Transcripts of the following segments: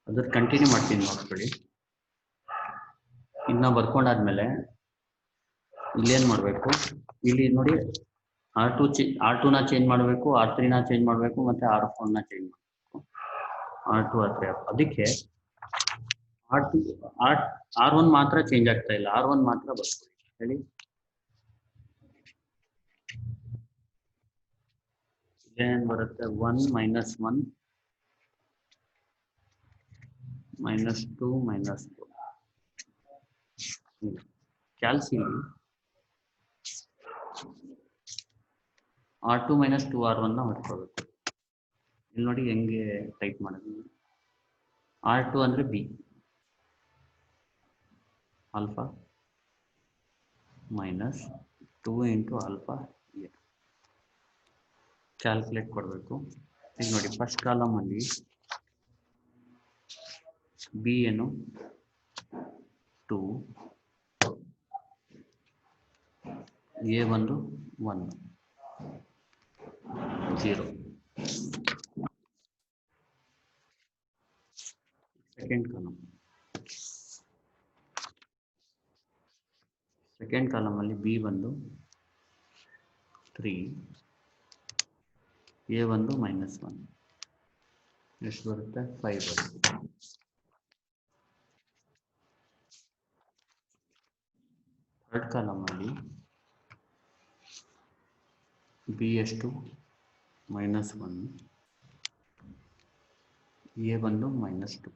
ಅದ್ರ ಕಂಟಿನ್ಯೂ ಮಾಡ್ತೀನಿ ನೋಡ್ಕೊಳ್ಳಿ. ಇನ್ನ ಬರ್ಕೊಂಡಾದ್ಮೇಲೆ ಇಲ್ಲೇನು ಮಾಡಬೇಕು, ಇಲ್ಲಿ ನೋಡಿ R2ನ ಚೇಂಜ್ ಮಾಡಬೇಕು, R3ನ ಚೇಂಜ್ ಮಾಡಬೇಕು, ಮತ್ತು R4ನ ಚೇಂಜ್ ಮಾಡಬೇಕು. R2 R3 ಅದಕ್ಕೆ R1 ಮಾತ್ರ ಚೇಂಜ್ ಆಗ್ತಾ ಇಲ್ಲ, R1 ಮಾತ್ರ ಬರ್ಕೊಳ್ಳಿ ಹೇಳಿ. ಇಲ್ಲೇನು ಬರುತ್ತೆ, 1 -1 -2 -4 ಕ್ಯಾಲ್ಸಿಲಿ R2 - 2R1ನ ಹೊಡ್ಕೋಬೇಕು. ಇಲ್ಲಿ ನೋಡಿ ಹೆಂಗೆ ಟೈಪ್ ಮಾಡೋದು. R2 ಅಂದರೆ B alpha -2 × alpha A calculate ಕೊಡಬೇಕು. ಈಗ ನೋಡಿ ಫಸ್ಟ್ ಕಾಲಮಲ್ಲಿ B ಏನು 2, A ಬಂದು 1 0. ಸೆಕೆಂಡ್ ಕಾಲಮಲ್ಲಿ B ಬಂದು 3, A ಬಂದು -1 ಎಷ್ಟು ಬರುತ್ತೆ, 5 ಬರುತ್ತೆ. ಥರ್ಡ್ ಕಾಲಮಲ್ಲಿ B ಎಷ್ಟು -1, A ಬಂದು -2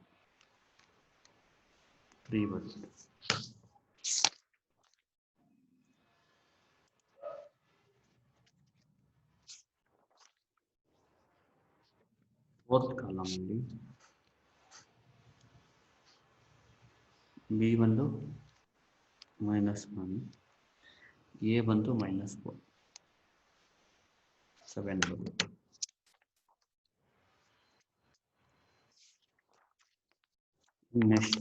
3 ಬರುತ್ತೆ. ಫೋರ್ತ್ ಕಾಲಮಲ್ಲಿ B ಬಂದು -1, A ಬಂದು -4 7 ಬರುತ್ತೆ. ನೆಕ್ಸ್ಟ್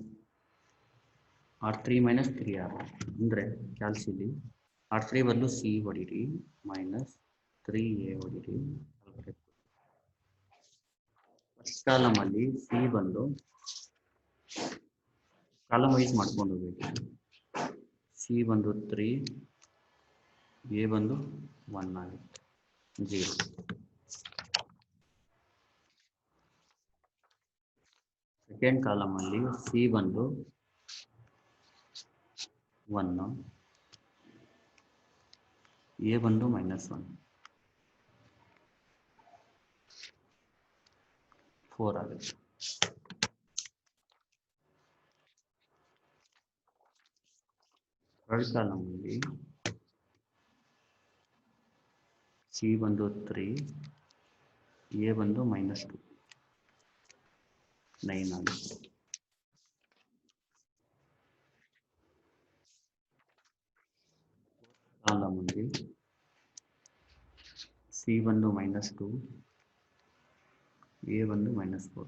R3 - 3R ಅಂದರೆ ಕ್ಯಾಲ್ಸಿಲಿ R3 ಬದಲು C ಹೊಡೀರಿ, -3A ಹೊಡೀರಿ. ಫಸ್ಟ್ ಕಾಲಮಲ್ಲಿ C ಬಂದು ಕಾಲಮ್ ವೈಸ್ ಮಾಡ್ಕೊಂಡು ಹೋಗ್ಬೇಕು. C ಬಂದು 3, A ಬಂದು 1 ಆಗುತ್ತೆ 0. ಸೆಕೆಂಡ್ ಕಾಲಮಲ್ಲಿ C ಬಂದು 1, A ಬಂದು -1 4 ಆಗುತ್ತೆ. ಥರ್ಡ್ ಕಾಲಮಲ್ಲಿ C ಬಂದು 3, A ಬಂದು -2 9 ಆಗುತ್ತೆ. ಕಾಲಮಲ್ಲಿ C ಬಂದು -2, A ಬಂದು -4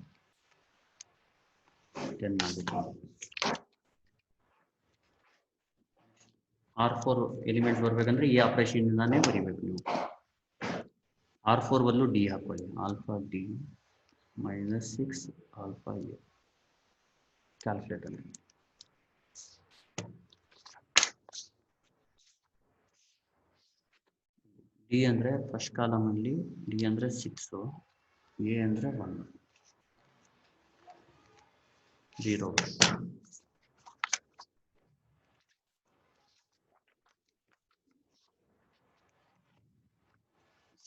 10 ಆಗುತ್ತೆ. R4 ಎಲಿಮೆಂಟ್ಸ್ ಬರಬೇಕಂದ್ರೆ ಈ ಆಪರೇಷನ್ನೇ ಬರೀಬೇಕು ನೀವು. R4 ಬದಲು D ಹಾಕೊಳ್ಳಿ, alpha D -6 alpha A calculator. D ಅಂದರೆ ಫಸ್ಟ್ ಕಾಲಮಲ್ಲಿ D ಅಂದರೆ 6, A ಅಂದರೆ 1 0.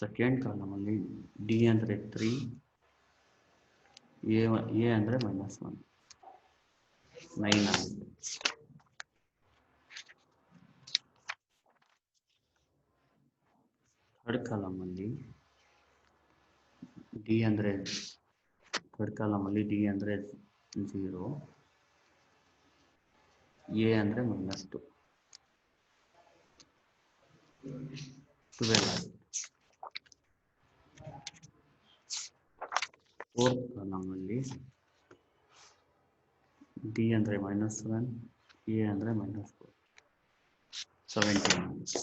ಸೆಕೆಂಡ್ ಕಾಲಮಲ್ಲಿ D ಅಂದರೆ 3, A ಅಂದರೆ -1 9 ಆಗುತ್ತೆ. ಥರ್ಡ್ ಕಾಲಮಲ್ಲಿ D ಅಂದರೆ 0, A ಅಂದರೆ -2 12 ಆಗುತ್ತೆ. ಫೋರ್ತ್ ಕಾಲಮಲ್ಲಿ D ಅಂದರೆ -1, A ಅಂದರೆ -4 17.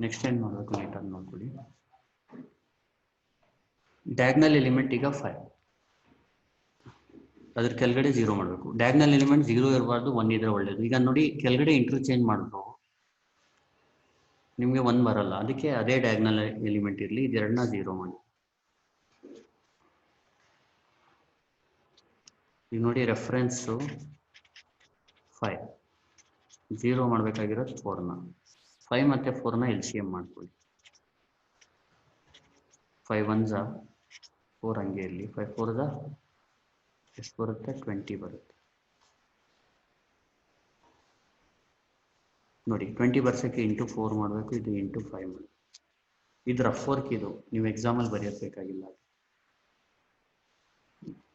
ನೆಕ್ಸ್ಟ್ ಏನು ಮಾಡಬೇಕು ನೀಟಾಗಿ ನೋಡ್ಕೊಳ್ಳಿ. ಡಯಾಗ್ನಲ್ ಎಲಿಮೆಂಟ್ ಈಗ 5, ಅದ್ರ ಕೆಳಗಡೆ 0 ಮಾಡಬೇಕು. ಡಯಾಗ್ನಲ್ ಎಲಿಮೆಂಟ್ 0 ಇರಬಾರ್ದು, 1 ಇದ್ರೆ ಒಳ್ಳೇದು. ಈಗ ನೋಡಿ ಕೆಳಗಡೆ ಇಂಟರ್ಚೇಂಜ್ ಮಾಡಿದ್ರು ನಿಮಗೆ 1 ಬರಲ್ಲ, ಅದಕ್ಕೆ ಅದೇ ಡಯಾಗ್ನಲ್ ಎಲಿಮೆಂಟ್ ಇರಲಿ. ಇದೆರಡನ್ನ 0 ಮಾಡಿ. ಈಗ ನೋಡಿ ರೆಫರೆನ್ಸು 5, 0 ಮಾಡಬೇಕಾಗಿರೋದು 4ನ. 5 ಮತ್ತು 4ನ LCM ಮಾಡ್ಕೊಳ್ಳಿ. 5 1s 4 ಹಂಗೆ ಇರಲಿ. 5 4s ಎಷ್ಟು ಬರುತ್ತೆ? 20 ಬರುತ್ತೆ. ನೋಡಿ 20 ಬರ್ಸೋಕ್ಕೆ ಇಂಟು 4 ಮಾಡಬೇಕು, ಇದು ಇಂಟು 5 ಮಾಡಬೇಕು. ಇದು ರಫ್ ವರ್ಕ್, ಇದು ನೀವು ಎಕ್ಸಾಮಲ್ಲಿ ಬರೆಯೋಬೇಕಾಗಿಲ್ಲ.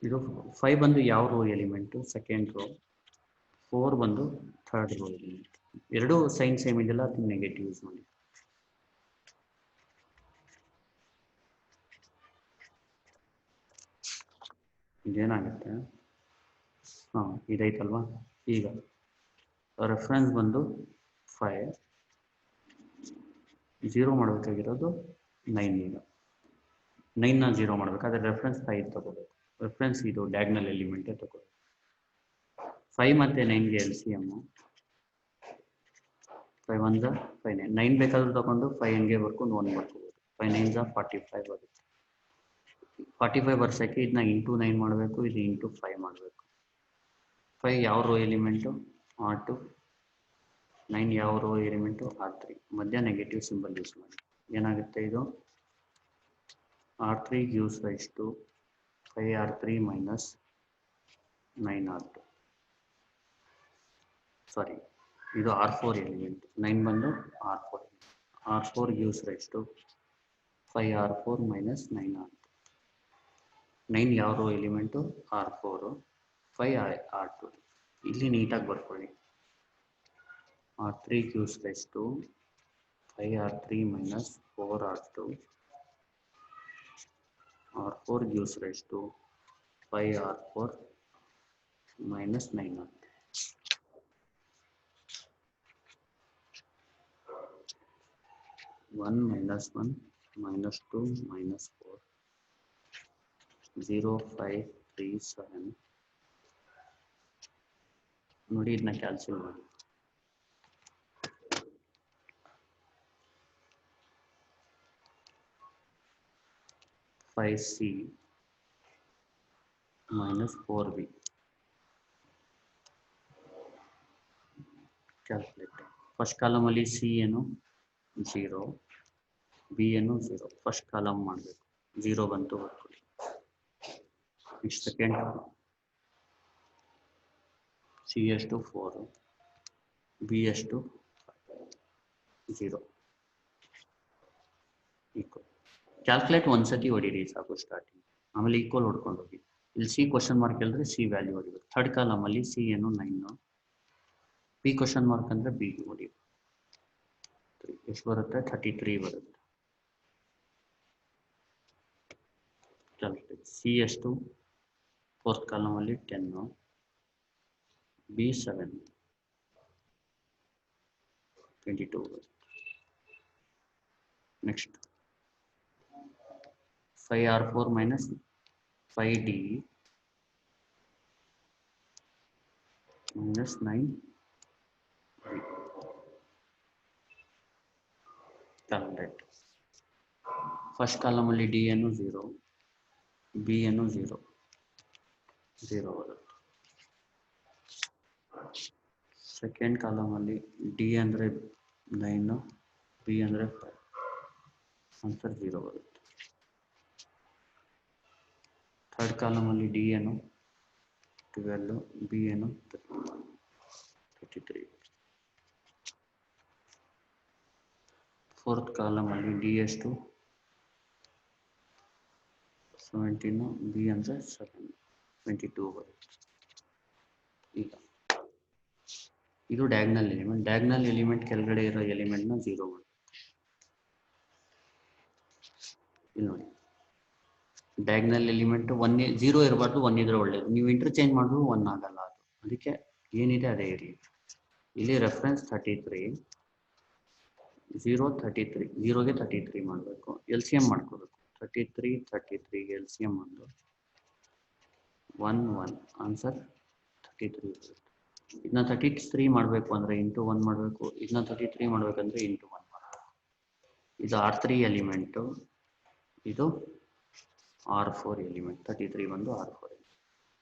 ಇದು 5 ಬಂದು ಯಾವ ರೋ ಎಲಿಮೆಂಟು? Second row. 4 ಬಂದು ಥರ್ಡ್ ರೋ ಎಲಿಮೆಂಟ್. ಎರಡು ಸೈನ್ ಸೇಮ್ ಇದೆಯಲ್ಲ, ಅದನ್ನ ನೆಗೆಟಿವ್ ಯೂಸ್ ಮಾಡಿ. ಇದೇನಾಗುತ್ತೆ? ಹಾಂ, ಇದೈತಲ್ವಾ. ಈಗ ರೆಫರೆನ್ಸ್ ಬಂದು 5, 0 ಮಾಡಬೇಕಾಗಿರೋದು 9. ಈಗ 9ನ 0 ಮಾಡಬೇಕಾದ್ರೆ ರೆಫರೆನ್ಸ್ 5 ತಗೋಬೇಕು. ರೆಫರೆನ್ಸ್ ಇದು ಡಯಾಗ್ನಲ್ ಎಲಿಮೆಂಟೇ ತಗೋಬೇಕು. 5 ಮತ್ತು 9ಗೆ LCM 5 1s 5 9. 9 ಬೇಕಾದ್ರೂ ತಗೊಂಡು 5 ಹಂಗೆ ಬರ್ಕೊಂಡು 1 ಬರ್ಕೋಬೋದು. 5 9s 45 ಬರುತ್ತೆ. 45 ಬರ್ಸೋಕ್ಕೆ ಇದನ್ನ ಇಂಟು 9 ಮಾಡಬೇಕು, ಇದು ಇಂಟು 5 ಮಾಡಬೇಕು. 5 ಯಾವ ರೋ ಎಲಿಮೆಂಟು? R2. 9 ಯಾವ ರೋ ಎಲಿಮೆಂಟು? R3. ಮಧ್ಯ ನೆಗೆಟಿವ್ ಸಿಂಬಲ್ ಯೂಸ್ ಮಾಡಿ. ಏನಾಗುತ್ತೆ ಇದು? R3 gives rise to 5R3 minus 9R2. ಸಾರಿ, ಇದು R4 ಎಲಿಮೆಂಟ್. 9 ಬಂದು R4. R4 gives rise to 5R4 minus 9R2. 9 ಯಾವ ರೋ ಎಲಿಮೆಂಟು? R4. 5 R2. ಇಲ್ಲಿ ನೀಟಾಗಿ ಬರ್ಕೊಳ್ಳಿ. R3 gives rise to 5R3 minus 4R2. R4 gives rise to 5R4 minus 9R2. 1 minus 1 minus 2 minus 4 0 5 3 7. ನೋಡಿ ಇದನ್ನ cancel ಮಾಡಿ. 5C minus 4B. Calculate. First column ಅಲ್ಲಿ C ಏನು 0, B ಏನು 0. ಫಸ್ಟ್ ಕಾಲಮ್ ಮಾಡಬೇಕು. 0 ಬಂತು ಬರ್ಕೊಳ್ಳಿ. Next second column. C ಎಷ್ಟು 4, B ಎಷ್ಟು 0. ಈಕ್ವಲ್. ಕ್ಯಾಲ್ಕುಲೇಟ್ ಒಂದ್ಸತಿ ಹೊಡೀರಿ ಸಾಕು ಸ್ಟಾರ್ಟಿಂಗ್, ಆಮೇಲೆ ಈಕ್ವಲ್ ಹೊಡ್ಕೊಂಡು ಹೋಗಿ. ಇಲ್ಲಿ C ಕ್ವಶನ್ ಮಾರ್ಕ್ ಹೇಳಿದ್ರೆ C ವ್ಯಾಲ್ಯೂ ಹೊಡಿಬೇಕು. ಥರ್ಡ್ ಕಾಲಮ್ ಅಲ್ಲಿ C ಏನು 9, B ಕ್ವಶನ್ ಮಾರ್ಕ್ ಅಂದರೆ B ಹೊಡಿಬೇಕು. ಎಷ್ಟು ಬರುತ್ತೆ? 33 ಬರುತ್ತೆ. ಕ್ಯಾಲ್ಕುಲೇಟ್. C ಎಷ್ಟು ಫೋರ್ತ್ ಕಾಲಮ್ ಅಲ್ಲಿ 10, B 7, 22 ಬರುತ್ತೆ. Next 5R4 minus 5D minus 9. Calculate. First column ಅಲ್ಲಿ D ಏನು 0, B ಏನು 0 ಬರುತ್ತೆ. ಸೆಕೆಂಡ್ ಕಾಲಮ್ ಅಲ್ಲಿ D ಅಂದರೆ 9, B ಅಂದರೆ 5, ಆನ್ಸರ್ 0 ಬರುತ್ತೆ. ಥರ್ಡ್ ಕಾಲಮ್ ಅಲ್ಲಿ D ಏನು 12, B ಏನು 33. ಫೋರ್ತ್ ಕಾಲಮ್ ಅಲ್ಲಿ D ಎಷ್ಟು 17, B ಅಂದರೆ 7, 22 ಬರುತ್ತೆ. ಈಗ ಇದು ಡಯಾಗ್ನಲ್ ಎಲಿಮೆಂಟ್. ಡಯಾಗ್ನಲ್ ಎಲಿಮೆಂಟ್ ಕೆಳಗಡೆ ಇರೋ ಎಲಿಮೆಂಟ್ನ 0 ಮಾಡಿ. ಇಲ್ಲಿ ನೋಡಿ ಡಯಾಗ್ನಲ್ ಎಲಿಮೆಂಟ್ 1 0 ಇರಬಾರ್ದು, 1 ಇದ್ರೆ ಒಳ್ಳೇದು. ನೀವು ಇಂಟರ್ಚೇಂಜ್ ಮಾಡಿದ್ರು 1 ಆಗಲ್ಲ ಅದು, ಅದಕ್ಕೆ ಏನಿದೆ ಅದೇ ಇರಲಿ. ಇಲ್ಲಿ ರೆಫರೆನ್ಸ್ 33, 0 33 0ಗೆ 33 ಮಾಡಬೇಕು. ಎಲ್ ಸಿ ಎಂ ಮಾಡ್ಕೋಬೇಕು. 33 ಎಲ್ ಸಿ ಎಂ ಒಂದು 1 1 ಆನ್ಸರ್ 33. ಇದನ್ನ 33 ಮಾಡಬೇಕು ಅಂದರೆ ಇಂಟು 1 ಮಾಡಬೇಕು. ಇದನ್ನ 33 ಮಾಡಬೇಕಂದ್ರೆ ಇಂಟು 1 ಮಾಡಬೇಕು. ಇದು R3 ಎಲಿಮೆಂಟು, ಇದು R4 ಎಲಿಮೆಂಟ್. 33 ಬಂದು R4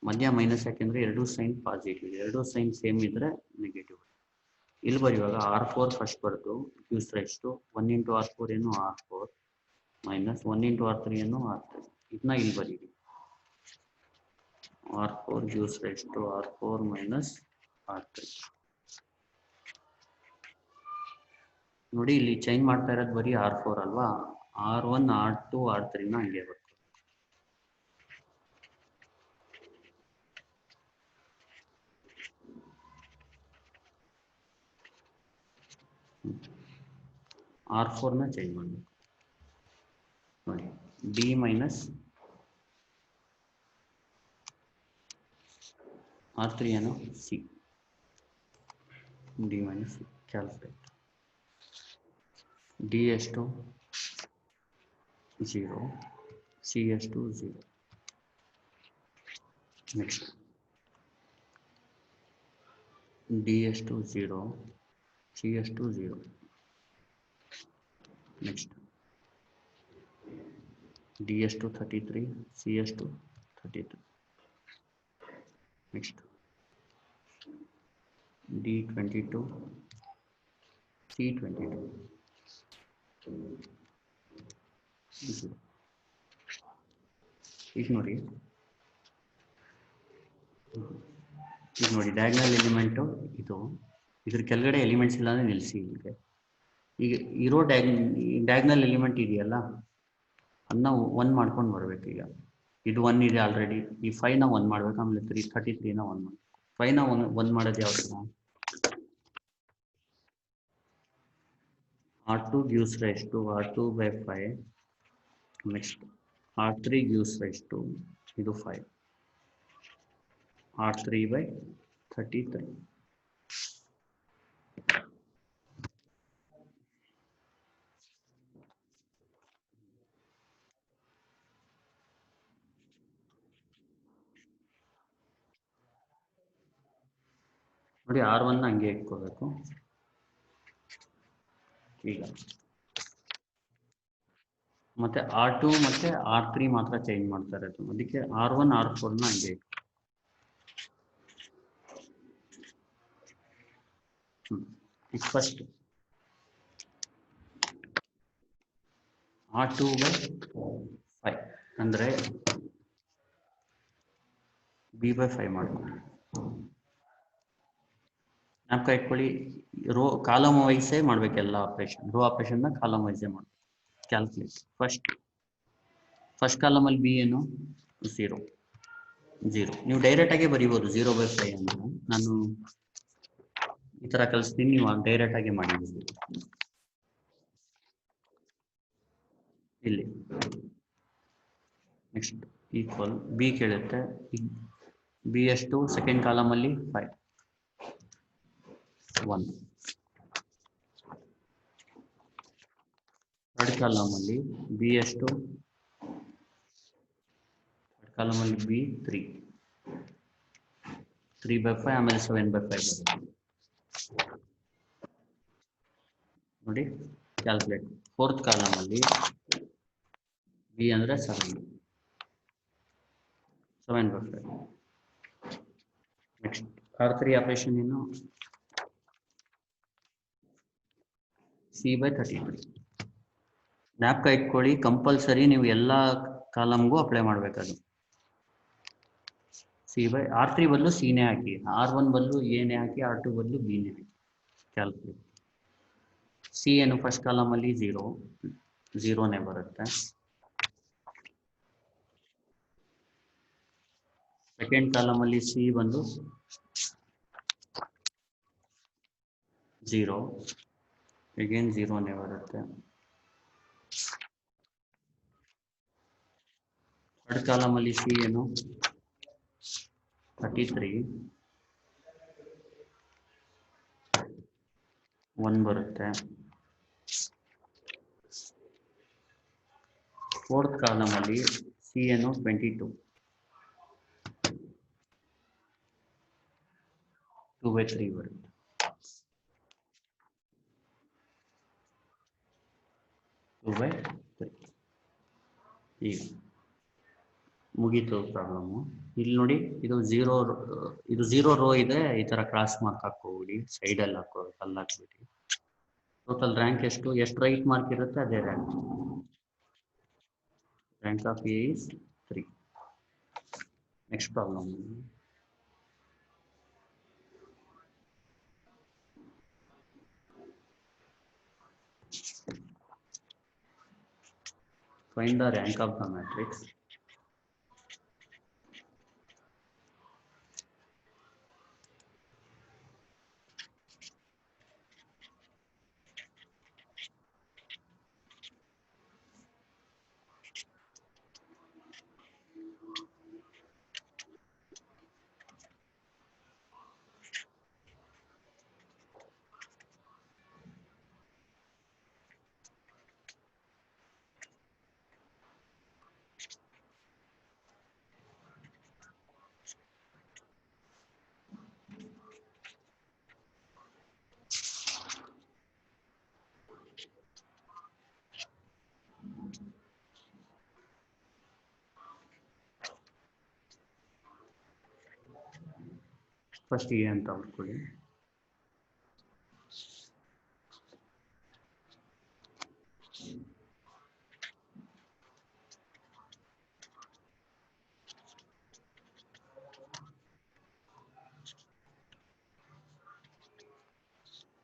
ಮಧ್ಯ ಮೈನಸ್, ಯಾಕೆಂದರೆ ಎರಡೂ ಸೈನ್ ಪಾಸಿಟಿವ್, ಎರಡೂ ಸೈನ್ ಸೇಮ್ ಇದ್ದರೆ ನೆಗೆಟಿವ್. ಇಲ್ಲಿ ಬರೆಯುವಾಗ R4 ಫಸ್ಟ್ ಬರ್ತು, gives rise to 1 into R4 ಏನು R4 ಮೈನಸ್ 1 ಇಂಟು R3 ಏನು R3. ಇದನ್ನ ಇಲ್ಲಿ ಬರೀರಿ. R4 gives rise to R4 minus R3. ನೋಡಿ ಇಲ್ಲಿ ಚೇಂಜ್ ಮಾಡ್ತಾ ಇರೋದು ಬರೀ R4 ಅಲ್ವಾ. R1 R2 R3ನ ಹಂಗೆ ಬರ್ತದೆ. R4ನ ಚೇಂಜ್ ಮಾಡಬೇಕು. ನೋಡಿ ಡಿ ಮೈನಸ್ R3 ಏನು C, D minus C calculate. D ಎಷ್ಟು 0, ಸಿ ಎಷ್ಟು 0. ನೆಕ್ಸ್ಟ್ ಡಿ ಎಷ್ಟು 0, ಸಿ ಎಷ್ಟು 0. ನೆಕ್ಸ್ಟ್ ಡಿ ಎಷ್ಟು 33, ಸಿ ಎಷ್ಟು 33. Next D 22, C 22. ಈಗ ನೋಡಿ ಡಯಾಗ್ನಲ್ ಎಲಿಮೆಂಟು ಇದು, ಇದ್ರ ಕೆಳಗಡೆ ಎಲಿಮೆಂಟ್ಸ್ ಇಲ್ಲ ಅಂದರೆ ನಿಲ್ಲಿಸಿ. ಇಲ್ಲಿಗೆ ಈಗ ಇರೋ ಡಯಾಗ್ನಲ್ ಎಲಿಮೆಂಟ್ ಇದೆಯಲ್ಲ ಅದನ್ನ 1 ಮಾಡ್ಕೊಂಡು ಬರ್ಬೇಕು. ಈಗ ಇದು 1 ಇದೆ ಆಲ್ರೆಡಿ, ಈ 5ನ 1 ಮಾಡ್ಬೇಕು. ಆಮೇಲೆ 33ನ 1 ಮಾಡಬೇಕು. 5ನ 1 ಮಾಡೋದು ಯಾವ ಥರ? R2 gives rise to R2 by 5. Next R3 gives rise to ಇದು 5, R3 by 33. ನೋಡಿ R1ನ ಹಂಗೆ ಇಟ್ಕೋಬೇಕು. ಈಗ ಮತ್ತೆ R2 ಮತ್ತೆ R3 ಮಾತ್ರ ಚೇಂಜ್ ಮಾಡ್ತಾ ಇರೋದು, ಅದಕ್ಕೆ R1 R4ನ ಹಂಗೆ ಇಟ್ಕೊ. ಈಗ ಫಸ್ಟ್ R2 by 5 ಅಂದರೆ B by 5 ಮಾಡ್ಕೊಳ್ಳಿ. ಜ್ಞಾಪಕ ಇಟ್ಕೊಳ್ಳಿ, ರೋ ಕಾಲಮ್ ವೈಸೇ ಮಾಡಬೇಕೆಲ್ಲ ಆಪರೇಷನ್. ರೋ ಆಪರೇಷನ್ನ ಕಾಲಮ್ ವೈಸೇ ಮಾಡಬೇಕು. ಕ್ಯಾಲ್ಕುಲೇಟ್. ಫಸ್ಟ್ ಕಾಲಮಲ್ಲಿ ಬಿ ಏನು 0. ನೀವು ಡೈರೆಕ್ಟಾಗೆ ಬರೀಬೋದು 0 by 5 ಅಂತ. ನಾನು ಈ ಥರ ಕಲಿಸ್ತೀನಿ, ನೀವು ಡೈರೆಕ್ಟಾಗಿ ಮಾಡಿದ್ದೀವಿ. ಇಲ್ಲಿ ನೆಕ್ಸ್ಟ್ ಈಕ್ವಲ್ ಬಿ ಕೇಳುತ್ತೆ. ಬಿ ಎಷ್ಟು ಸೆಕೆಂಡ್ ಕಾಲಮಲ್ಲಿ 5 1. ಥರ್ಡ್ ಕಾಲಮಲ್ಲಿ ಬಿ ಎಷ್ಟು, ಥರ್ಡ್ ಕಾಲಮಲ್ಲಿ ಬಿ 3 by 5 ಆಮೇಲೆ 7 by 5 ಬರುತ್ತೆ. ನೋಡಿ ಕ್ಯಾಲ್ಕುಲೇಟ್. ಫೋರ್ತ್ ಕಾಲಮಲ್ಲಿ ಬಿ ಅಂದರೆ 7 by 5. ನೆಕ್ಸ್ಟ್ R3 ಆಪರೇಷನ್ ಏನು ಸಿ by 33. ಜ್ಞಾಪಕ ಇಟ್ಕೊಳ್ಳಿ, ಕಂಪಲ್ಸರಿ ನೀವು ಎಲ್ಲ ಕಾಲಮ್ಗೂ ಅಪ್ಲೈ ಮಾಡಬೇಕದು. ಸಿ ಬೈ R3 ಬದಲು ಸಿನೇ ಹಾಕಿ, R1 ಬದಲು ಎನೇ ಹಾಕಿ, R2 ಬದಲು ಬಿನೇ ಹಾಕಿ. ಕ್ಯಾಲ್ಕುಲೇಟ್. ಸಿ ಏನು ಫಸ್ಟ್ ಕಾಲಮಲ್ಲಿ 0ನೇ ಬರುತ್ತೆ. ಸೆಕೆಂಡ್ ಕಾಲಮಲ್ಲಿ ಸಿ ಬಂದು 0, ಅಗೇನ್ 0ನೇ ಬರುತ್ತೆ. ಥರ್ಡ್ ಕಾಲಮಲ್ಲಿ ಸಿ ಏನು 33 1 ಬರುತ್ತೆ. ಫೋರ್ತ್ ಕಾಲಮ್ ಅಲ್ಲಿ ಸಿ ಏನು 22 2/3 ಬರುತ್ತೆ. ಈಗ ಮುಗೀತು ಪ್ರಾಬ್ಲಮ್ಮು. ಇಲ್ಲಿ ನೋಡಿ ಇದು ಝೀರೋ ರೋ ಇದೆ, ಈ ತರ ಕ್ರಾಸ್ ಮಾರ್ಕ್ ಹಾಕೋಬಿಡಿ, ಸೈಡಲ್ಲಿ ಅಲ್ಲಿ ಹಾಕ್ಬಿಡಿ. ಟೋಟಲ್ ರ್ಯಾಂಕ್ ಎಷ್ಟು ರೈಟ್ ಮಾರ್ಕ್ ಇರುತ್ತೆ ಅದೇ rank. Rank of A is 3. Next problem. Find the rank of the matrix. First A ಅಂತ ಬರ್ಕೊಳ್ಳಿ.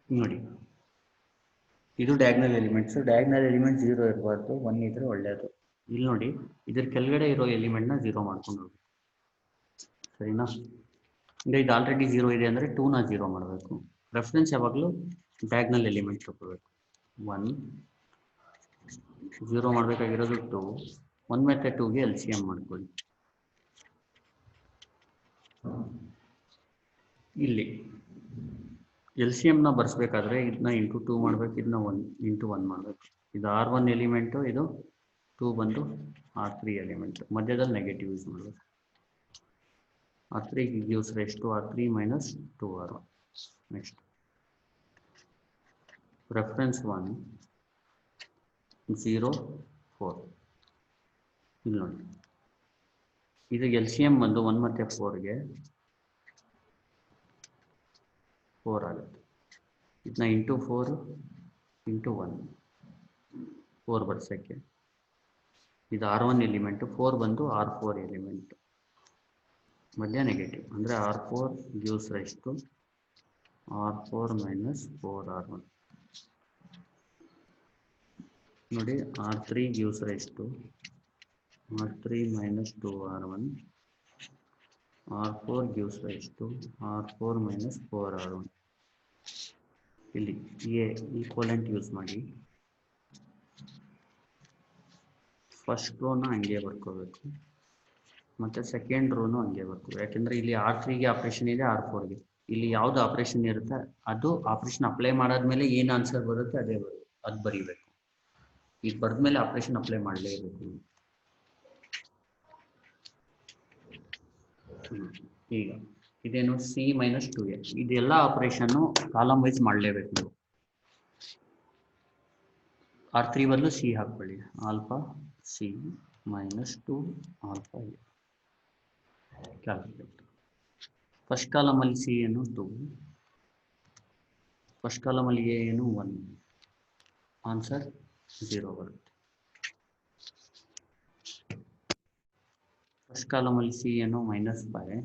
ನೋಡಿ ಇದು ಡಯಾಗ್ನಲ್ ಎಲಿಮೆಂಟ್ಸ್. ಡಯಾಗ್ನಲ್ ಎಲಿಮೆಂಟ್ 0 ಇರಬಾರ್ದು, 1 ಇದ್ರೆ ಒಳ್ಳೆಯದು. ಇಲ್ಲಿ ನೋಡಿ ಇದ್ರ ಕೆಳಗಡೆ ಇರೋ ಎಲಿಮೆಂಟ್ನ 0 ಮಾಡ್ಕೊಂಡು ಹೋಗಿ, ಸರಿನಾ? ಈಗ ಇದು ಆಲ್ರೆಡಿ 0 ಇದೆ ಅಂದರೆ 2ನ 0 ಮಾಡಬೇಕು. ರೆಫರೆನ್ಸ್ ಯಾವಾಗಲೂ ಡಯಾಗ್ನಲ್ ಎಲಿಮೆಂಟ್ ತಗೋಬೇಕು. 1 0 ಮಾಡಬೇಕಾಗಿರೋದು 2. 1 ಮತ್ತು 2ಗೆ LCM ಮಾಡ್ಕೊಳ್ಳಿ. ಇಲ್ಲಿ LCMನ ಬರ್ಸ್ಬೇಕಾದ್ರೆ ಇದನ್ನ ಇಂಟು 2 ಮಾಡಬೇಕು, ಇದನ್ನ 1 ಇಂಟು 1 ಮಾಡಬೇಕು. ಇದು R1 ಎಲಿಮೆಂಟು, ಇದು 2 ಬಂದು R3 ಎಲಿಮೆಂಟ್. ಮಧ್ಯದಲ್ಲಿ ನೆಗೆಟಿವ್ ಯೂಸ್ ಮಾಡಬೇಕು. R3 gives rise to R3 minus 2R1. Next, reference 1 0 4. ಇಲ್ಲಿ ನೋಡಿ ಇದು LCM ಬಂದು 1 ಮತ್ತು 4ಗೆ 4 ಆಗುತ್ತೆ. ಇದನ್ನ ಇಂಟು 4 ಇಂಟು 1 4 ಬರ್ಸೋಕ್ಕೆ. ಇದು R1 ಎಲಿಮೆಂಟು, 4 ಬಂದು R4 ಎಲಿಮೆಂಟು, ಮಧ್ಯ ನೆಗೆಟಿವ್ ಅಂದರೆ R4 gives rise to R4 minus 4R1. ನೋಡಿ R3 gives rise to R3 minus 2R1. R4 gives rise to R4 minus 4R1. ಇಲ್ಲಿ ಎ ಈಕ್ವಲೆಂಟ್ ಯೂಸ್ ಮಾಡಿ first ರೋನ ಹಂಗೆ ಬರ್ಕೋಬೇಕು ಮತ್ತು second Ronu ಹಂಗೆ ಬರ್ಕೋಬೇಕು. ಯಾಕೆಂದರೆ ಇಲ್ಲಿ R3ಗೆ ಆಪ್ರೇಷನ್ ಇದೆ, R4ಗೆ. ಇಲ್ಲಿ ಯಾವುದು ಆಪ್ರೇಷನ್ ಇರುತ್ತೆ ಅದು ಆಪ್ರೇಷನ್ ಅಪ್ಲೈ ಮಾಡಾದ್ಮೇಲೆ ಏನು ಆನ್ಸರ್ ಬರುತ್ತೆ ಅದೇ ಬರುತ್ತೆ, ಅದು ಬರೀಬೇಕು. ಈಗ ಬರೆದ್ಮೇಲೆ ಆಪ್ರೇಷನ್ ಅಪ್ಲೈ ಮಾಡಲೇಬೇಕು. ಈಗ ಇದೇನು C minus 2A, ಇದೆಲ್ಲ ಆಪರೇಷನ್ನು ಕಾಲಮ್ ವೈಸ್ ಮಾಡಲೇಬೇಕು ನೀವು. R3 ಬದಲು C ಹಾಕ್ಕೊಳ್ಳಿ. Alpha C minus 2 alpha A calculate. First ಕಾಲಮಲ್ಲಿ C ಏನು 2, ಫಸ್ಟ್ ಕಾಲಮಲ್ಲಿ A ಏನು 1. ಆನ್ಸರ್ 0 ಬರುತ್ತೆ. ಫಸ್ಟ್ ಕಾಲಮಲ್ಲಿ C ಏನು -5,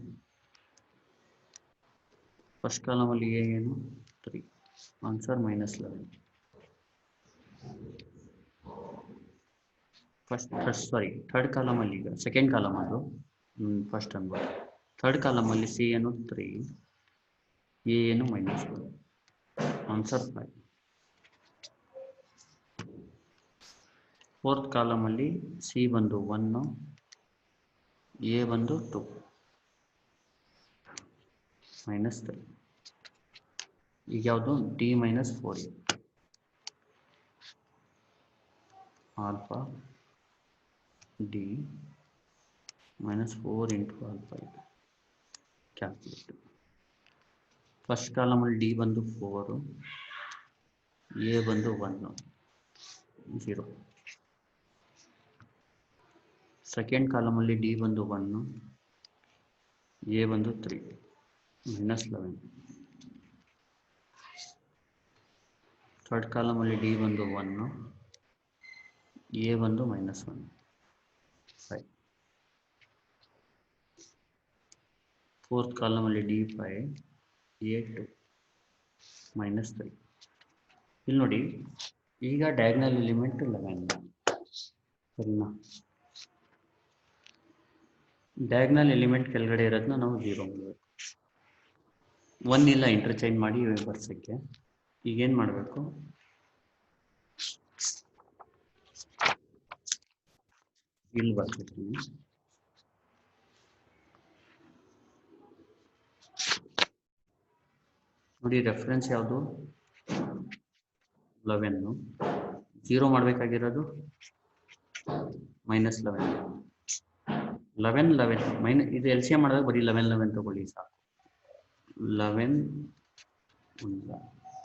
ಫಸ್ಟ್ ಕಾಲಮಲ್ಲಿ A ಏನು 3. ಆನ್ಸರ್ -11. ಥರ್ಡ್ ಕಾಲಮಲ್ಲಿ, ಈಗ ಸೆಕೆಂಡ್ ಕಾಲಮ್ ಅದು, ಫಸ್ಟ್ ಅನ್ಬೋದು. ಥರ್ಡ್ ಕಾಲಮಲ್ಲಿ C ಏನು 3, A ಏನು -1. ಆನ್ಸರ್ 5. ಫೋರ್ತ್ ಕಾಲಮಲ್ಲಿ C ಬಂದು 1, A ಬಂದು 2, -3. ಈಗ ಯಾವುದು D - 4A. Alpha D minus 4 into alpha ಇದು ಕ್ಯಾಲ್ಕುಲೇಟ್. ಫಸ್ಟ್ ಕಾಲಮಲ್ಲಿ ಡಿ ಬಂದು 4, ಎ ಬಂದು 1 0. ಸೆಕೆಂಡ್ ಕಾಲಮಲ್ಲಿ ಡಿ ಬಂದು 1, ಎ ಬಂದು 3 minus 11. ಥರ್ಡ್ ಕಾಲಮಲ್ಲಿ ಡಿ ಬಂದು 1, ಎ ಬಂದು minus 1 5. ಫೋರ್ತ್ ಕಾಲಮಲ್ಲಿ ಡಿ 5, ಎ 2 minus 3. ಇಲ್ಲಿ ನೋಡಿ, ಈಗ ಡಯಾಗ್ನಲ್ ಎಲಿಮೆಂಟ್ 11 ಸರಿನಾ. ಡಯಾಗ್ನಲ್ ಎಲಿಮೆಂಟ್ ಕೆಳಗಡೆ ಇರೋದನ್ನ ನಾವು 0 ಮಾಡಬೇಕು. 1 ಇಲ್ಲ ಇಂಟರ್ಚೇಂಜ್ ಮಾಡಿ ಬರ್ಸಕ್ಕೆ. ಈಗೇನು ಮಾಡಬೇಕು, ಇಲ್ಲಿ ಬರ್ತೀನಿ. ನೋಡಿ ರೆಫರೆನ್ಸ್ ಯಾವುದು, 11. 0 ಮಾಡಬೇಕಾಗಿರೋದು -11. 11 ಮೈನಸ್ ಇದು ಎಲ್ ಸಿ ಎಂ ಮಾಡಿದಾಗ ಬರೀ 11 ತಗೊಳ್ಳಿ ಸಾಕು. 11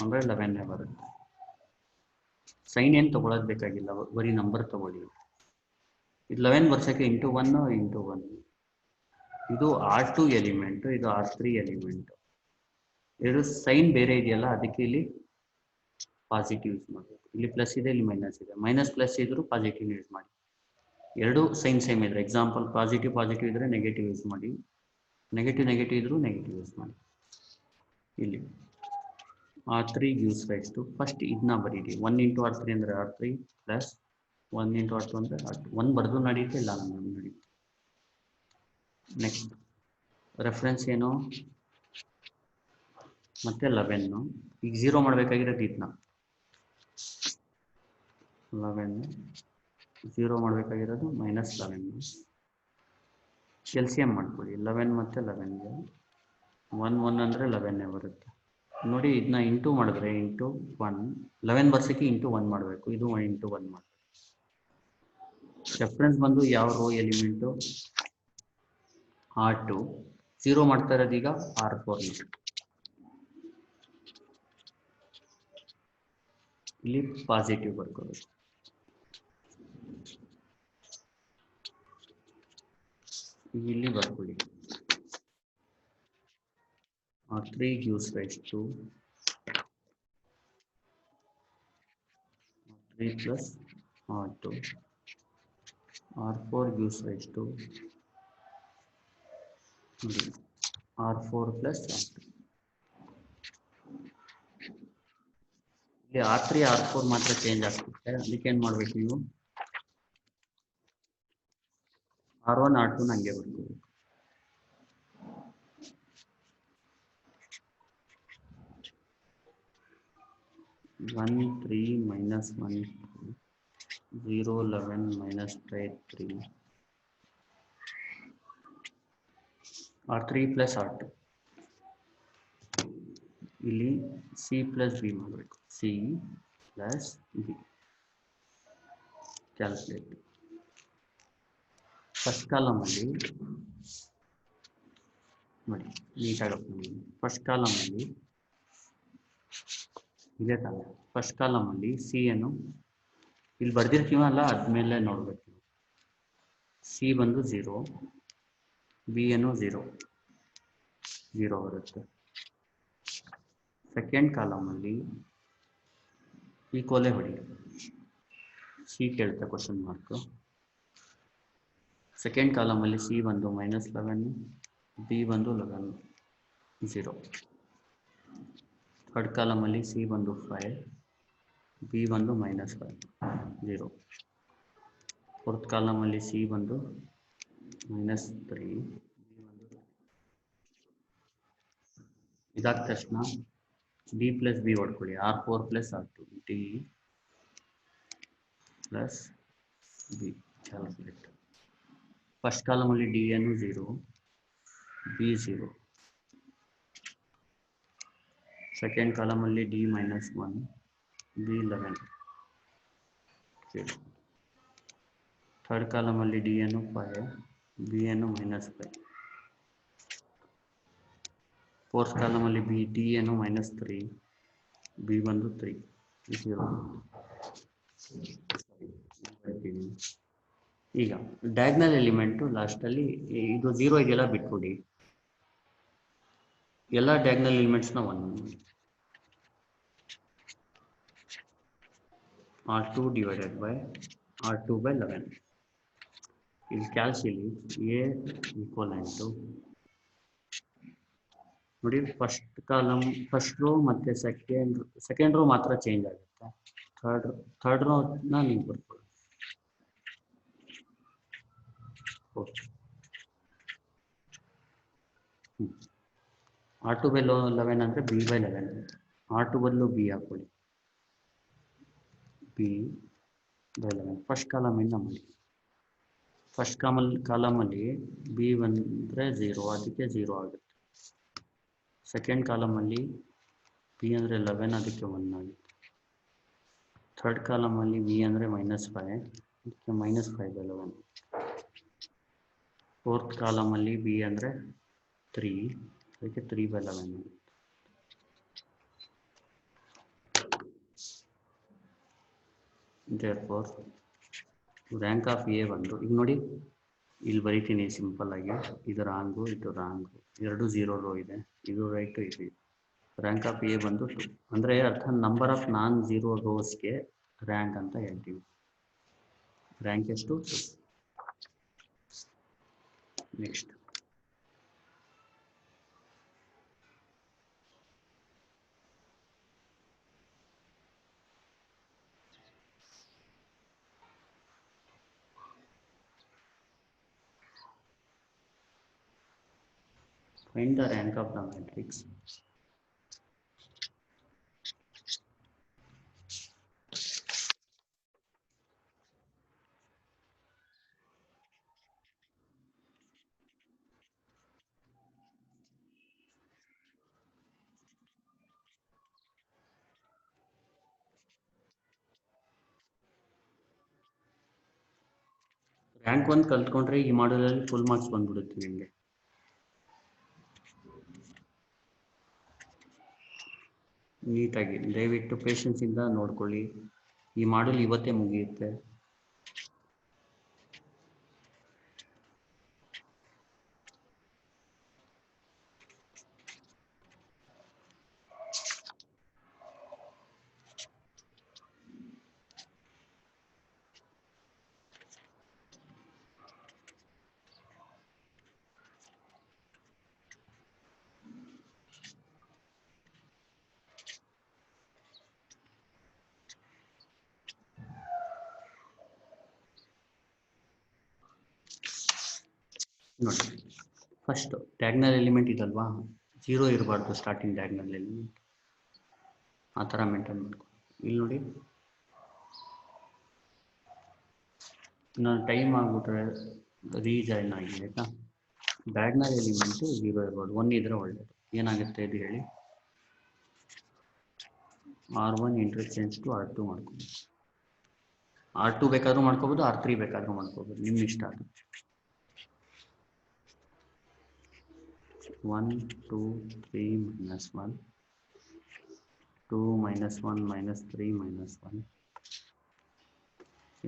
ಅಂದರೆ 11 ಬರುತ್ತೆ. ಸೈನ್ ಏನು ತಗೊಳ್ಳೋದು ಬೇಕಾಗಿಲ್ಲ, ಬರೀ ನಂಬರ್ ತಗೊಳ್ಳಿ. ಇದು 11 ವರ್ಷಕ್ಕೆ ಇಂಟು 1. ಇದು R2 ಎಲಿಮೆಂಟು, ಇದು R3 ಎಲಿಮೆಂಟು. ಎರಡು ಸೈನ್ ಬೇರೆ ಇದೆಯಲ್ಲ, ಅದಕ್ಕೆ ಇಲ್ಲಿ ಪಾಸಿಟಿವ್ ಯೂಸ್ ಮಾಡಬೇಕು. ಇಲ್ಲಿ ಪ್ಲಸ್ ಇದೆ, ಇಲ್ಲಿ ಮೈನಸ್ ಇದೆ. ಮೈನಸ್ ಪ್ಲಸ್ ಇದ್ರೂ ಪಾಸಿಟಿವ್ ಯೂಸ್ ಮಾಡಿ. ಎರಡು ಸೈನ್ ಸೇಮ್ ಇದ್ರೆ, ಎಕ್ಸಾಂಪಲ್ ಪಾಸಿಟಿವ್ ಇದ್ರೆ ನೆಗೆಟಿವ್ ಯೂಸ್ ಮಾಡಿ, ನೆಗೆಟಿವ್ ಇದ್ರೂ ನೆಗೆಟಿವ್ ಯೂಸ್ ಮಾಡಿ. ಇಲ್ಲಿ R3 gives rise to, first ಇದನ್ನ ಬರೀರಿ. 1 into R3 ಅಂದರೆ R3 ಪ್ಲಸ್ 1 into R2 ಅಂದರೆ R2. 1 ಬರೆದು ನಡೆಯುತ್ತೆ, ಇಲ್ಲ ನಡೆಯುತ್ತೆ. ನೆಕ್ಸ್ಟ್ ರೆಫರೆನ್ಸ್ ಏನು, ಮತ್ತೆ 11. ಈಗ 0 ಮಾಡಬೇಕಾಗಿರೋದು ಇದನ್ನ 11, 0 ಮಾಡಬೇಕಾಗಿರೋದು -11. ಎಲ್ಸಿಎಂ ಮಾಡ್ಕೊಳ್ಳಿ. 11 ಮತ್ತು 11ಗೆ 1 ಅಂದರೆ 11 ಬರುತ್ತೆ. ನೋಡಿ, ಇದನ್ನ ಇಂಟು ಮಾಡಿದ್ರೆ ಇಂಟು 1, 11 ಬರ್ಸಕ್ಕೆ ಇಂಟು 1 ಮಾಡಬೇಕು. ಇದು ಇಂಟು 1 ಮಾಡಬೇಕು. ರೆಫರೆನ್ಸ್ ಬಂದು ಯಾವ ರೋ ಎಲಿಮೆಂಟು, R2. 0 ಮಾಡ್ತಾ ಇರೋದು ಈಗ R4. ಇಲ್ಲಿ ಪಾಸಿಟಿವ್ ಬರ್ಕೋಬೇಕು. ಇಲ್ಲಿ ಬರ್ಕೊಳ್ಳಿ. R3 gives rise to R3 plus R2. R4 gives rise to R4 plus R2. ಇಲ್ಲಿ R3 R4 ಮಾತ್ರ ಚೇಂಜ್ ಆಗ್ತಿರುತ್ತೆ. ಅದಕ್ಕೆ ಏನು ಮಾಡಬೇಕು ನೀವು, R1 R2 ಹಂಗೆ ಬರ್ಕೋಬೇಕು. -1 3 -1 0 11 -3 R3 plus R2. ಇಲ್ಲಿ C plus B ಮಾಡಬೇಕು. C plus B calculate. First ಕಾಲಮಲ್ಲಿ ನೋಡಿ ನೀಟಾಗಿ, ಫಸ್ಟ್ ಕಾಲಮಲ್ಲಿ ಇದೇ ತಾನೆ. ಫಸ್ಟ್ ಕಾಲಮಲ್ಲಿ ಸಿ ಅನ್ನು ಇಲ್ಲಿ ಬರ್ದಿರ್ತೀವಲ್ಲ, ಆದ್ಮೇಲೆ ನೋಡ್ಬೇಕು. ಸಿ ಬಂದು 0, ಬಿ ಅನ್ನು 0 ಬರುತ್ತೆ. ಸೆಕೆಂಡ್ ಕಾಲಮಲ್ಲಿ ಈಕ್ವಲೇ ಹೊಡಿ. ಸಿ ಕೇಳುತ್ತೆ ಕ್ವಶನ್ ಮಾರ್ಕ್. ಸೆಕೆಂಡ್ ಕಾಲಮಲ್ಲಿ ಸಿ ಬಂದು -11, ಬಿ ಬಂದು 11 0. ಥರ್ಡ್ ಕಾಲಮಲ್ಲಿ ಸಿ ಬಂದು 5, ಬಿ ಬಂದು -5 0. ಫೋರ್ತ್ ಕಾಲಮಲ್ಲಿ ಸಿ ಬಂದು -3, ಇದಾದ ತಕ್ಷಣ ಡಿ ಪ್ಲಸ್ ಬಿ ಹೊಡ್ಕೊಳ್ಳಿ. R4 plus R2 D plus B calculate. First ಕಾಲಮಲ್ಲಿ ಡಿ ಅನ್ನು 0, ಬಿ 0. ಸೆಕೆಂಡ್ ಕಾಲಮಲ್ಲಿ ಡಿ -1, ಬಿ 11 0. ಥರ್ಡ್ ಕಾಲಮಲ್ಲಿ ಡಿ ಎನ್ನು 5, ಬಿ ಎನ್ನು -5. ಫೋರ್ತ್ ಕಾಲಮಲ್ಲಿ ಡಿ ಎನ್ನು -3, ಬಿ ಬಂದು 3, 0. ಈಗ ಡಯಾಗ್ನಲ್ ಎಲಿಮೆಂಟು ಲಾಸ್ಟಲ್ಲಿ ಇದು 0 ಇದೆಲ್ಲ ಬಿಟ್ಬಿಡಿ, ಎಲ್ಲ ಡಯಾಗ್ನಲ್ ಎಲಿಮೆಂಟ್ಸ್ನ 1 ಮಾಡಿ. R2 divided by R2 by 11. ಇಲ್ಲಿ ಕ್ಯಾಲ್ಸಿಲಿ ಎ ಈಕ್ವಲೆಂಟು ನೋಡಿ, ಫಸ್ಟ್ ಕಾಲಮ್ ಫಸ್ಟ್ ರೋ ಮತ್ತು ಸೆಕೆಂಡ್ ರೋ ಮಾತ್ರ ಚೇಂಜ್ ಆಗುತ್ತೆ. ಥರ್ಡ್ ರೋನ ನೀವು ಬರ್ಕೊಳ್ಳಿ. ಓಕೆ, R2 by 11 ಅಂದರೆ B by 11. R2 ಬದಲು ಬಿ ಹಾಕೊಳ್ಳಿ, ಬಿ by 11. ಫಸ್ಟ್ ಕಾಲಮಿಂದ ಮಾಡಿ. ಫಸ್ಟ್ ಕಾಲಮಲ್ಲಿ ಬಿ ಬಂದರೆ 0, ಅದಕ್ಕೆ 0 ಆಗುತ್ತೆ. ಸೆಕೆಂಡ್ ಕಾಲಮಲ್ಲಿ ಬಿ ಅಂದರೆ 11, ಅದಕ್ಕೆ 1 ಆಗುತ್ತೆ. ಥರ್ಡ್ ಕಾಲಮಲ್ಲಿ ಬಿ ಅಂದರೆ -5, ಅದಕ್ಕೆ -5 by 11. ಫೋರ್ತ್ ಕಾಲಮಲ್ಲಿ ಬಿ ಅಂದರೆ 3, ಅದಕ್ಕೆ 3 by 11 ಆಗುತ್ತೆ. therefore ರ್ಯಾಂಕ್ ಆಫ್ ಎ ಬಂದು, ಈಗ ನೋಡಿ ಇಲ್ಲಿ ಬರಿತೀನಿ ಸಿಂಪಲ್ ಆಗಿ, ಇದು ರಾಂಗು, ಇದು ರಾಂಗು, ಎರಡು 0 ರೋ ಇದೆ, ಇದು ರೈಟು, ಇದು. ರ್ಯಾಂಕ್ ಆಫ್ ಎ ಬಂದು 2, ಅಂದರೆ ಅರ್ಥ ನಂಬರ್ ಆಫ್ ನಾನ್ 0 ರೋಸ್ಗೆ ರ್ಯಾಂಕ್ ಅಂತ ಹೇಳ್ತೀವಿ. ರ್ಯಾಂಕ್ ಎಷ್ಟು? 2. Next find the rank of the matrix. Rank 1 ಕಲ್ತ್ಕೊಂಡ್ರೆ ಈ ಮಾಡಲಲ್ಲಿ ಫುಲ್ ಮಾರ್ಕ್ಸ್ ಬಂದ್ಬಿಡುತ್ತೆ ನಿಮಗೆ. ನೀಟಾಗಿ ದಯವಿಟ್ಟು ಪೇಷನ್ಸಿಂದ ನೋಡ್ಕೊಳ್ಳಿ. ಈ ಮಾಡಲ್ ಇವತ್ತೇ ಮುಗಿಯುತ್ತೆ. ನೋಡಿ, ಫಸ್ಟ್ ಡಯಾಗ್ನಲ್ ಎಲಿಮೆಂಟ್ ಇದಲ್ವಾ, 0 ಇರಬಾರ್ದು ಸ್ಟಾರ್ಟಿಂಗ್ ಡಯಾಗ್ನಲ್ ಎಲಿಮೆಂಟ್, ಆ ಥರ ಮೇಂಟೈನ್ ಮಾಡ್ಕೊ. ಇಲ್ಲಿ ನೋಡಿ, ನಾನು ಟೈಮ್ ಆಗಿಬಿಟ್ರೆ ರೀಜಾಯ್ನ್ ಆಗಿ, ಆಯಿತಾ. ಡಯಾಗ್ನಲ್ ಎಲಿಮೆಂಟು 0 ಇರ್ಬೋದು, 1 ಇದ್ರೆ ಒಳ್ಳೆಯದು. ಏನಾಗುತ್ತೆ ಇದು ಹೇಳಿ, R1 ಇಂಟರ್ಚೇಂಜ್ ಟು R2 ಮಾಡ್ಕೋಬೋದು. R2 ಬೇಕಾದ್ರೂ ಮಾಡ್ಕೋಬೋದು, R3 ಬೇಕಾದ್ರೂ ಮಾಡ್ಕೋಬೋದು, ನಿಮ್ಮ ಇಷ್ಟ ಅದು. 1 2 3 -1 2 -1 -3 -1.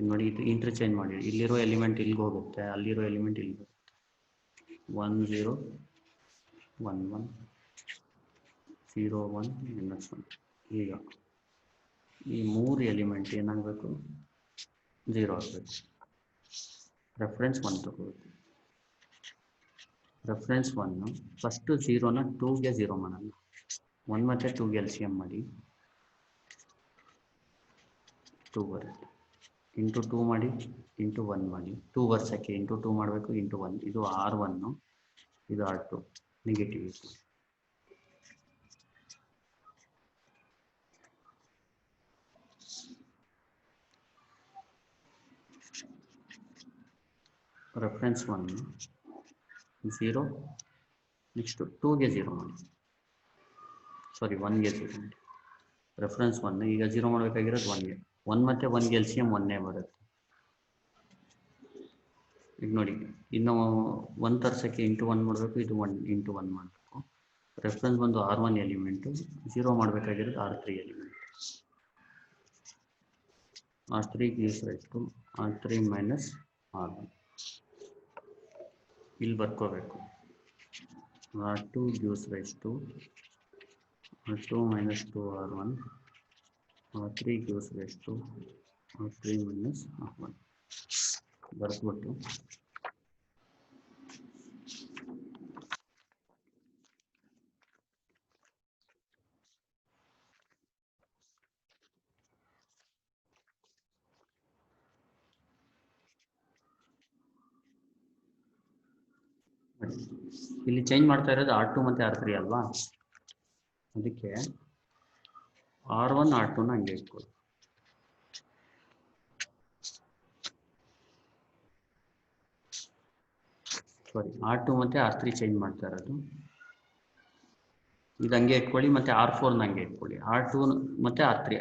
ನೋಡಿ, ಇದು ಇಂಟರ್ಚೇಂಜ್ ಮಾಡಿ. ಇಲ್ಲಿರೋ ಎಲಿಮೆಂಟ್ ಇಲ್ಲಿಗೆ ಹೋಗುತ್ತೆ, ಅಲ್ಲಿರೋ ಎಲಿಮೆಂಟ್ ಇಲ್ಲಿಗೆ ಹೋಗುತ್ತೆ. 1 0 1 1 0 1 -1. ಈಗ ಈ 3 ಎಲಿಮೆಂಟ್ ಏನಾಗಬೇಕು, 0 ಆಗಬೇಕು. ರೆಫರೆನ್ಸ್ 1 ತಗೋಬೇಕು. ರೆಫರೆನ್ಸ್ 1 ಫಸ್ಟು 0ನ 2ಗೆ 0 ಮಾಡೋಣ. 1 ಮತ್ತು 2ಗೆ LCM ಮಾಡಿ, 2 ಬರುತ್ತೆ. ಇಂಟು 2 ಮಾಡಿ, ಇಂಟು 1 ಮಾಡಿ. 2 ವರ್ಷಕ್ಕೆ ಇಂಟು 2 ಮಾಡಬೇಕು, ಇಂಟು 1. ಇದು R1, ಇದು R2 ನೆಗೆಟಿವ್. ರೆಫರೆನ್ಸ್ 1 0, ನೆಕ್ಸ್ಟು 2ಗೆ 0 ಮಾಡಿ, ಸಾರಿ 1ಗೆ 0 ಮಾಡಿ. ರೆಫರೆನ್ಸ್ 1 ಈಗ 0 ಮಾಡಬೇಕಾಗಿರೋದು 1ಗೆ. 1 ಮತ್ತು 1ಗೆ LCM 1 ಬರುತ್ತೆ. ಈಗ ನೋಡಿ ಇನ್ನು 1 ತರ್ಸಕ್ಕೆ ಇಂಟು 1 ಮಾಡಬೇಕು, ಇದು 1 ಇಂಟು 1 ಮಾಡಬೇಕು. ರೆಫರೆನ್ಸ್ ಬಂದು R1 ಎಲಿಮೆಂಟು, 0 ಮಾಡಬೇಕಾಗಿರೋದು R3 element. R3 gives rise to R3 minus R1. ಇಲ್ಲಿ ಬರ್ಕೋಬೇಕು. R2 gives rise to R2 minus 2R1. R3 gives rise to R3 minus R1. ಬರ್ಸ್ಬಿಟ್ಟು ಇಲ್ಲಿ ಚೇಂಜ್ ಮಾಡ್ತಾ ಇರೋದು R2 ಮತ್ತೆ R3 ಅಲ್ವಾ, ಅದಕ್ಕೆ R1 R2ನ ಹಂಗೆ ಇಟ್ಕೊಳ್ಳಿ. ಸಾರಿ, R2 ಮತ್ತೆ R3 ಚೇಂಜ್ ಮಾಡ್ತಾ ಇರೋದು, ಇದು ಹಂಗೆ ಇಟ್ಕೊಳ್ಳಿ. ಮತ್ತೆ R4ನ ಹಂಗೆ ಇಟ್ಕೊಳ್ಳಿ. R2 ಮತ್ತೆ R3,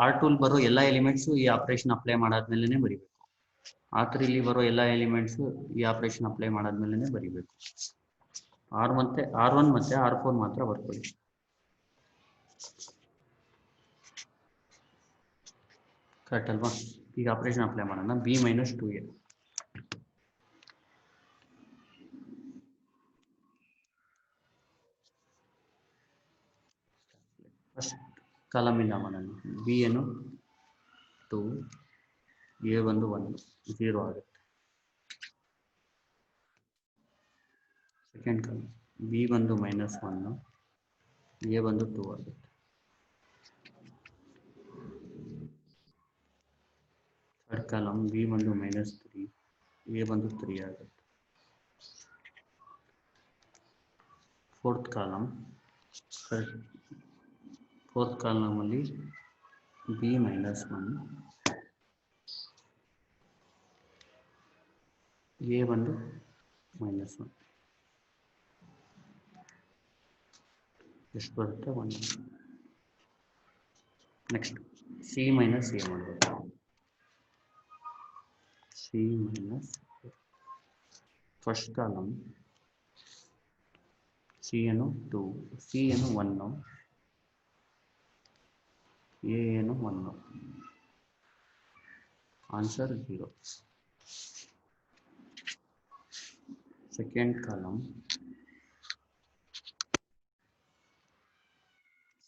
R2 ಬರೋ ಎಲ್ಲ ಎಲಿಮೆಂಟ್ಸು ಈ ಆಪರೇಷನ್ ಅಪ್ಲೈ ಮಾಡಾದ್ಮೇಲೆ ಬರೀಬೇಕು. R3 ಬರೋ ಎಲ್ಲ ಎಲಿಮೆಂಟ್ಸು ಈ ಆಪರೇಷನ್ ಅಪ್ಲೈ ಮಾಡಾದ್ಮೇಲೆ ಬರೀಬೇಕು. R1 ಮತ್ತೆ R4 ಮಾತ್ರ ಬರ್ಕೊಳ್ಳಿ. ಕರೆಕ್ಟ್ ಅಲ್ವಾ? ಈಗ ಆಪರೇಷನ್ ಅಪ್ಲೈ ಮಾಡೋಣ. B minus 2A. ಫಸ್ಟ್ ಕಾಲಮಿಂದ ಮಾಡೋಣ. B ಏನು 2, A ಬಂದು 1, 0 ಆಗುತ್ತೆ. ಸೆಕೆಂಡ್ ಕಾಲಮ್ B ಬಂದು -1, A ಬಂದು 2 ಆಗುತ್ತೆ. ಥರ್ಡ್ ಕಾಲಮ್ B ಬಂದು -3, A ಬಂದು 3 ಆಗುತ್ತೆ. ಫೋರ್ತ್ ಕಾಲಮಲ್ಲಿ B -1, A ಬಂದು -1, ಎಷ್ಟು ಬರುತ್ತೆ? 1. ನೆಕ್ಸ್ಟ್ C minus A ಮಾಡಬೇಕು. C minus A. First column C ಏನು 2, C ಏನು 1, A ಏನು 1. ಆನ್ಸರ್ 0. ಸೆಕೆಂಡ್ ಕಾಲಮ್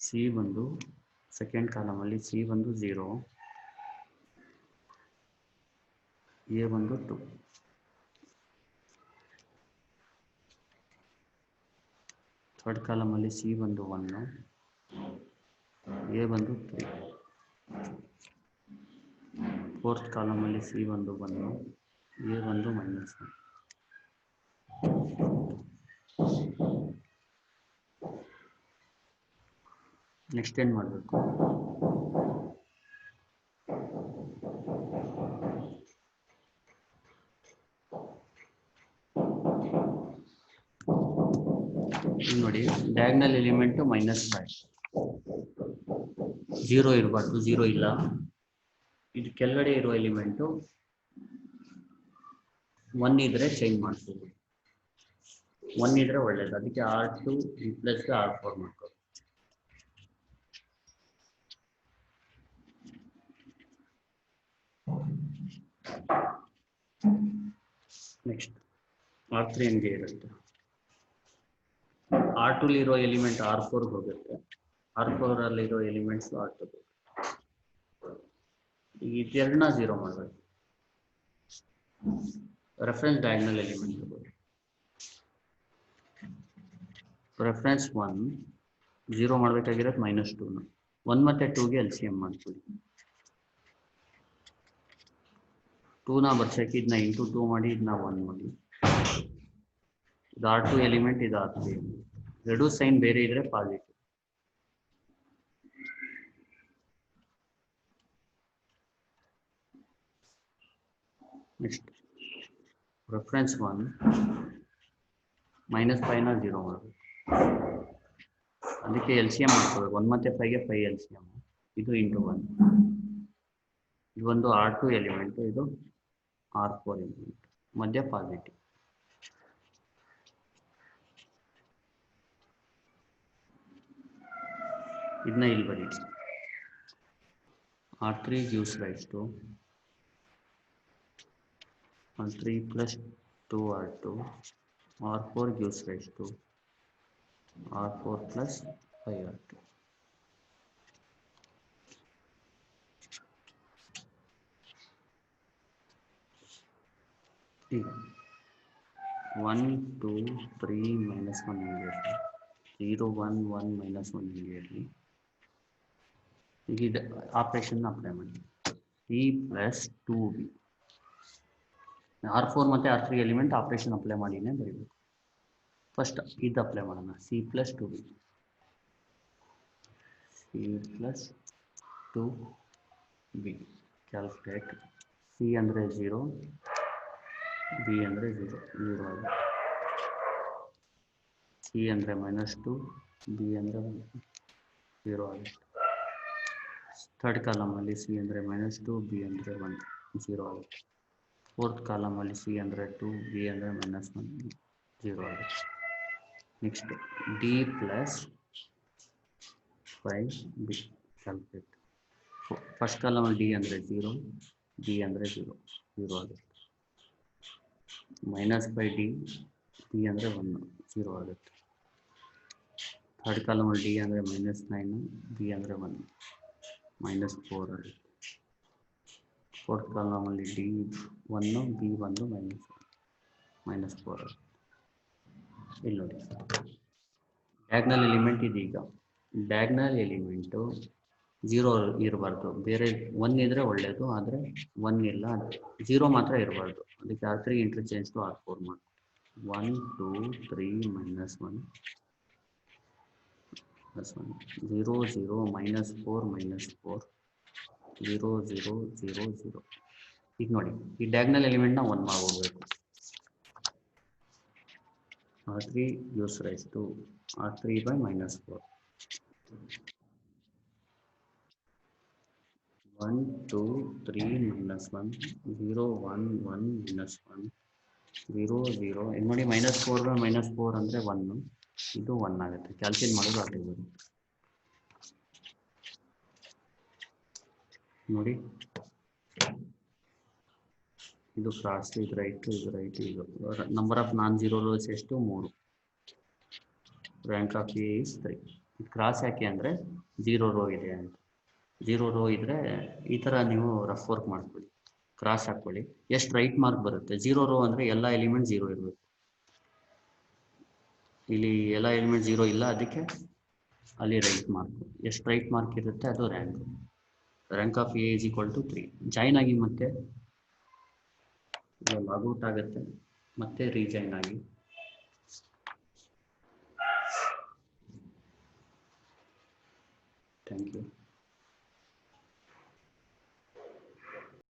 C ಬಂದು, ಸೆಕೆಂಡ್ ಕಾಲಮಲ್ಲಿ C ಬಂದು 0, A ಬಂದು 2. ಥರ್ಡ್ ಕಾಲಮಲ್ಲಿ C ಬಂದು 1, A ಬಂದು 3. ಫೋರ್ತ್ ಕಾಲಮಲ್ಲಿ C ಬಂದು 1, A ಬಂದು -1. ನೆಕ್ಸ್ಟ್ ಏನು ಮಾಡಬೇಕು? ನೋಡಿ, ಡಯಾಗ್ನಲ್ ಎಲಿಮೆಂಟು -5, 0 ಇರಬಾರ್ದು, 0 ಇಲ್ಲ. ಇದು ಕೆಳಗಡೆ ಇರೋ ಎಲಿಮೆಂಟು 1 ಇದ್ರೆ ಚೇಂಜ್ ಮಾಡ್ತೀವಿ. 1 ಇದ್ರೆ ಒಳ್ಳೇದು, ಅದಕ್ಕೆ R2 ಪ್ಲಸ್ R4 ಮಾಡ್ಕೋ. ನೆಕ್ಸ್ಟ್ R3 ಹಂಗೆ ಇರುತ್ತೆ. R2 ಇರೋ ಎಲಿಮೆಂಟ್ R4 ಹೋಗುತ್ತೆ, R4 ಅಲ್ಲಿರೋ ಎಲಿಮೆಂಟ್ಸ್ R2 ಹೋಗುತ್ತೆ. ಈಗ ಇದೆರಡನ್ನ 0 ಮಾಡಬೇಕು. ರೆಫರೆನ್ಸ್ ಡಯಾಗ್ನಲ್ ಎಲಿಮೆಂಟ್ ರೆಫರೆನ್ಸ್ 1 0 ಮಾಡಬೇಕಾಗಿರೋದು -2ನ 1 ಮತ್ತೆ 2ಗೆ LCM ಮಾಡ್ತೀವಿ. 2ನ ಬರ್ಸಕ್ಕೆ ಇದನ್ನ ಇಂಟು 2 ಮಾಡಿ, ಇದನ್ನ 1 ಮಾಡಿ. ಇದು R2 ಎಲಿಮೆಂಟ್, ಇದು R3. ಎರಡೂ ಸೈನ್ ಬೇರೆ ಇದ್ರೆ ಪಾಸಿಟಿವ್. ನೆಕ್ಸ್ಟ್ ರೆಫರೆನ್ಸ್ 1 -5ನ 0 ಮಾಡಬೇಕು. ಅದಕ್ಕೆ LCM ಮಾಡ್ಕೋಬೇಕು. 1 ಮತ್ತೆ 5ಗೆ 5 LCM. ಇದು ಇಂಟು 1. ಇದು ಒಂದು R2 ಎಲಿಮೆಂಟ್, ಇದು R4 ಎಲಿಮೆಂಟ್. ಮಧ್ಯ ಪಾಸಿಟಿವ್. ಇದನ್ನ ಇಲ್ಲಿ ಬರೀ. R3 gives rise to R3 plus 2R2. R4 gives rise to R4 plus 5R2. ಈಗ 1 2 3 minus 1 ಇರಲಿ, 0 1 1 minus 1 ಇರಲಿ. ಈಗ ಆಪರೇಷನ್ ಅಪ್ಲೈ ಮಾಡಿ. C plus 2B. R4 ಮತ್ತು R3 ಎಲಿಮೆಂಟ್ ಆಪರೇಷನ್ ಅಪ್ಲೈ ಮಾಡಿನೇ ಬರೀಬೇಕು. ಫಸ್ಟ್ ಇದು ಅಪ್ಲೈ ಮಾಡೋಣ. C plus 2B. C plus 2B. Calculate. C ಅಂದರೆ 0, B ಅಂದರೆ 0, 0 ಆಗುತ್ತೆ. C ಅಂದರೆ -2, B ಅಂದರೆ 0 ಆಗುತ್ತೆ. ಥರ್ಡ್ ಕಾಲಮಲ್ಲಿ C ಅಂದರೆ -2, B ಅಂದರೆ 1, 0 ಆಗುತ್ತೆ. ಫೋರ್ತ್ ಕಾಲಮಲ್ಲಿ C ಅಂದರೆ 2, B ಅಂದರೆ -1, 0 ಆಗುತ್ತೆ. Next D plus 5B calculate. First ಕಾಲಮಲ್ಲಿ D ಅಂದರೆ 0, B ಅಂದರೆ 0, 0 ಆಗುತ್ತೆ. -5D, B ಅಂದರೆ 1, 0 ಆಗುತ್ತೆ. ಥರ್ಡ್ ಕಾಲಮಲ್ಲಿ D ಅಂದರೆ -9, B ಅಂದರೆ 1, -4 ಆಗುತ್ತೆ. ಫೋರ್ತ್ ಕಾಲಮಲ್ಲಿ D 1, B 1, -4 ಆಗುತ್ತೆ. ಇಲ್ಲಿ ನೋಡಿ, ಡಯಾಗ್ನಲ್ ಎಲಿಮೆಂಟ್ ಇದೀಗ. ಡಯಾಗ್ನಲ್ ಎಲಿಮೆಂಟು 0 ಇರಬಾರ್ದು, ಬೇರೆ 1 ಇದ್ರೆ ಒಳ್ಳೆಯದು, ಆದರೆ 1 ಇಲ್ಲ, 0 ಮಾತ್ರ ಇರಬಾರ್ದು. ಅದಕ್ಕೆ R3 ಇಂಟರ್ಚೇಂಜ್ ಟು R4 ಮಾಡಿ. 1 2 3 -1 0 0 -4 -4 0 0 0 0. ಈಗ ನೋಡಿ, ಈ ಡಯಾಗ್ನಲ್ ಎಲಿಮೆಂಟ್ನ 1 ಮಾಡ್ಕೋಬೇಕು. R3 gives rise to R3 by -4. 1 2 3 -1 0 1 1 -1 0 0. ಇದು ನೋಡಿ, -4 by -4 ಅಂದರೆ 1, ಇದು 1 ಆಗುತ್ತೆ. ಕ್ಯಾಲ್ಕುಲೇಟ್ ಮಾಡೋದು ಅದೇ ಬರುತ್ತೆ ನೋಡಿ. ಇದು ಕ್ರಾಸ್, ಇದು ರೈಟ್, ಇದು ರೈಟ್. ಇದು number of non zero rose ಎಷ್ಟು? 3. Rank of A is 3. ಇದು ಕ್ರಾಸ್ ಯಾಕೆ ಅಂದರೆ 0 ರೋ ಇದೆ ಅಂತ. 0 ರೋ ಇದ್ರೆ ಈ ಥರ ನೀವು ರಫ್ ವರ್ಕ್ ಮಾಡ್ಕೊಳ್ಳಿ, ಕ್ರಾಸ್ ಹಾಕ್ಕೊಳ್ಳಿ. ಎಷ್ಟು ರೈಟ್ ಮಾರ್ಕ್ ಬರುತ್ತೆ? 0 ರೋ ಅಂದರೆ ಎಲ್ಲ ಎಲಿಮೆಂಟ್ 0 ಇರಬೇಕು. ಇಲ್ಲಿ ಎಲ್ಲ ಎಲಿಮೆಂಟ್ 0 ಇಲ್ಲ, ಅದಕ್ಕೆ ಅಲ್ಲಿ ರೈಟ್ ಮಾರ್ಕ್. ಎಷ್ಟು ರೈಟ್ ಮಾರ್ಕ್ ಇರುತ್ತೆ ಅದು rank. Rank of A is equal to 3. Join ಆಗಿ ಮತ್ತೆ ಲಾಗೌಟ್ ಆಗುತ್ತೆ, ಮತ್ತೆ ರೀಜಾಯ್ನ್ ಆಗಿ. Thank you.